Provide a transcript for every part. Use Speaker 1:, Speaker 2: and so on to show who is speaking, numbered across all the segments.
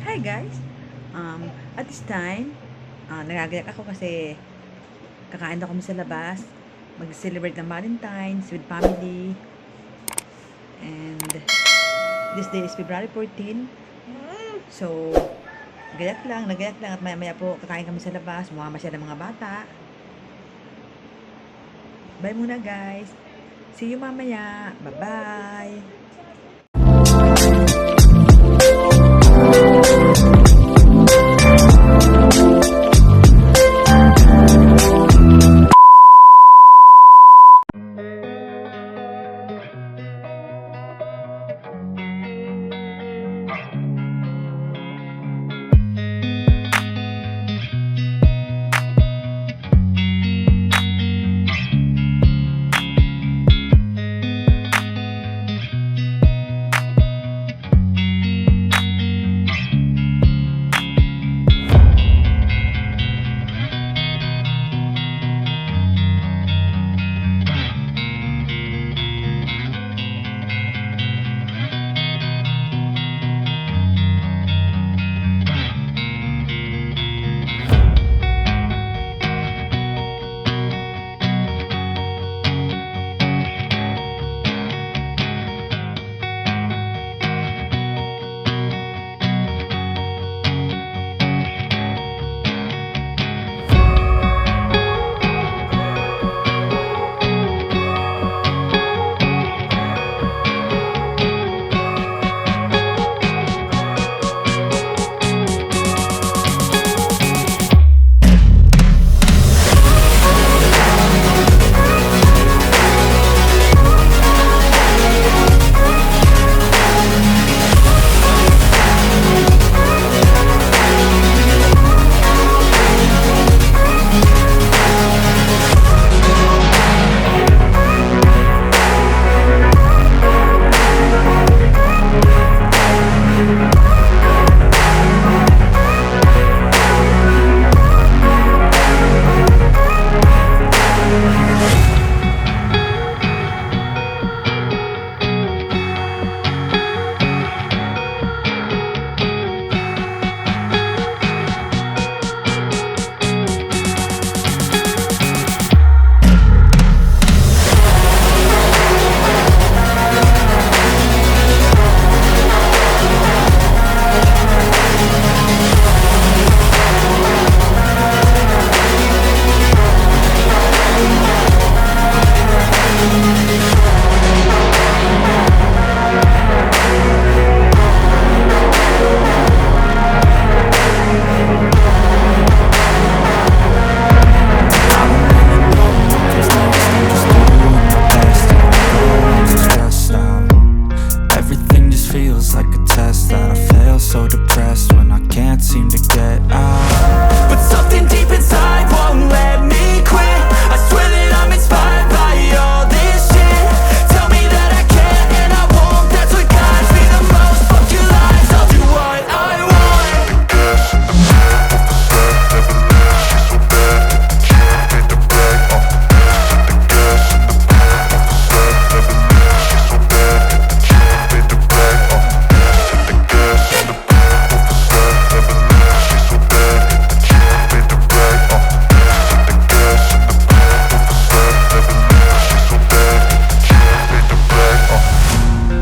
Speaker 1: Hi guys! At this time, nagagayak ako kasi kakain na kami sa labas. Mag-celebrate ng Valentine's with family. And this day is February 14. So, nagayak lang at maya-maya po kakain kami sa labas. Mukha siya ng mga bata. Bye muna guys! See you mamaya! Bye-bye!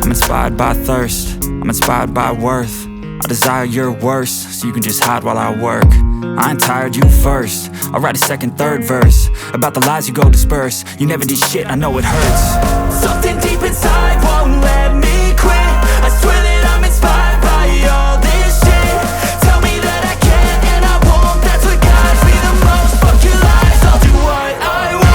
Speaker 2: Inspired by thirst, I'm inspired by worth. I desire your worst, so you can just hide while I work. I ain't tired, you first. I'll write a second, third verse about the lies you go disperse. You never did shit, I know it hurts.
Speaker 3: Something deep inside won't let me quit. I swear that I'm inspired by all this shit. Tell me that I can and I won't. That's what guides me the most. Fuck your lies, I'll do what I want.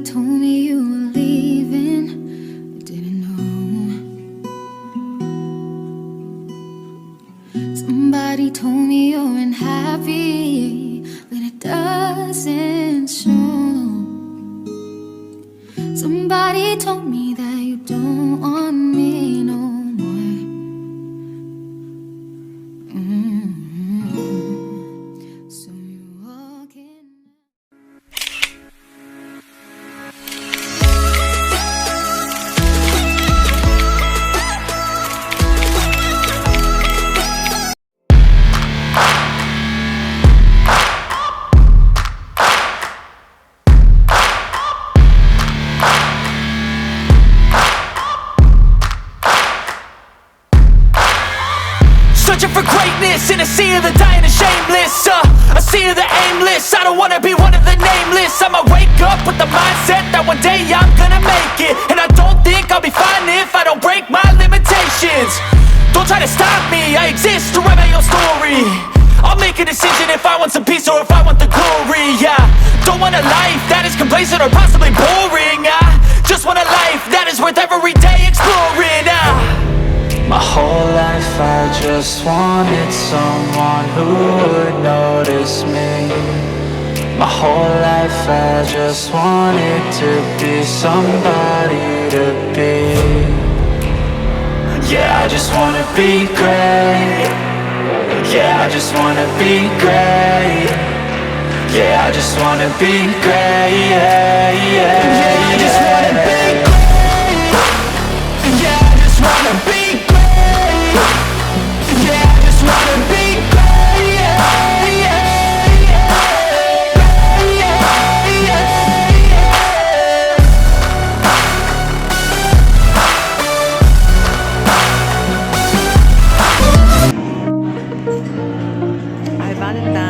Speaker 4: told me you were leaving. I didn't know. Somebody told me you're unhappy, but it doesn't show. Somebody told me that you don't want me no more. So you're walking.
Speaker 3: Searching for greatness in a sea of the dying and shameless, a sea of the aimless. I don't wanna be one of the nameless. I'ma wake up with the mindset that one day I'm gonna make it. And I don't think I'll be fine if I don't break my limitations. Don't try to stop me, I exist to write my own story. I'll make a decision if I want some peace or if I want the glory. Yeah, don't want a life that is complacent or possibly boring. I just want a life that is worth every day exploring.
Speaker 5: My whole life I just wanted someone who would notice me. My whole life I just wanted to be somebody to be. Yeah, I just wanna be great. Yeah, I just wanna be great. Yeah, I just wanna be great. Yeah, I just wanna be great. Yeah, I just wanna be great. Yeah, I just wanna be great.
Speaker 1: Hi, Valentine.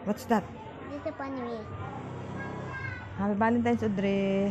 Speaker 1: What's that?
Speaker 6: Dito po ni
Speaker 1: Happy Valentine's, Audrey.